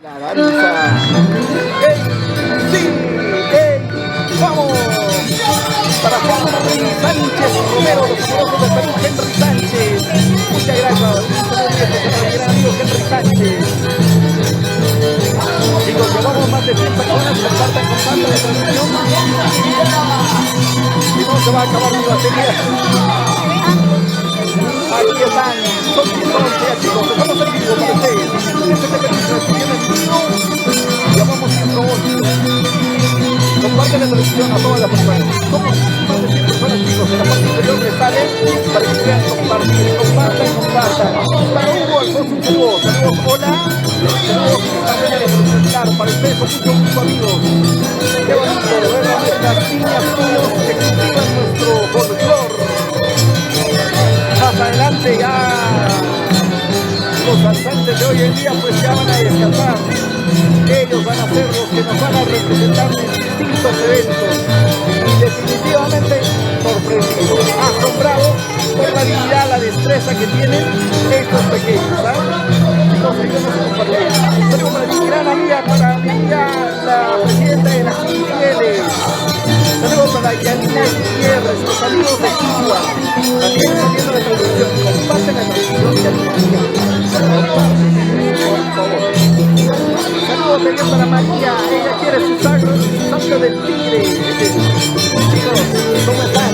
La danza. ¡Ey! ¡Sí! ¡Ey! ¡Vamos! Para Henry Sánchez Romero, los amorosos de Perú, Henry Sánchez. Muchas gracias. Un saludo directo para mi gran amigo Henry Sánchez. Chicos, llevamos más de 100 personas. Compartan la transmisión. Si no, se va a acabar mi batería. Aquí están, son ya chicos, estamos en vivo para ustedes. Llamamos sin robot. Comparten la televisión a todas las personas. Somos más de 100 personas, chicos, en la parte inferior que sale para que puedan compartir. Compartan. Para Hugo Alfonso, un saludo. Saludos, hola. Saludos que están en la presentar. Para ustedes son muchos amigos. Qué bonito ver a nuestras niñas tuyos que cultivan nuestro folclor. Más adelante ya los danzantes de hoy en día pues ya van a descansar. Ellos van a ser los que nos van a representar en distintos eventos. Y definitivamente sorprendido, asombrado por la habilidad, la destreza que tienen estos pequeños. Chicos, ellos no se comparten. Tenemos para mi gran amiga, para mi amiga, la presidenta de las infieles. Saludos para Yanina Gutiérrez, los amigos de Cuba. También están viendo la transmisión. Comparten la transmisión, Yanina. Por favor. Saludos también para María. Ella quiere su salto del tigre. Chicos, ¿cómo están?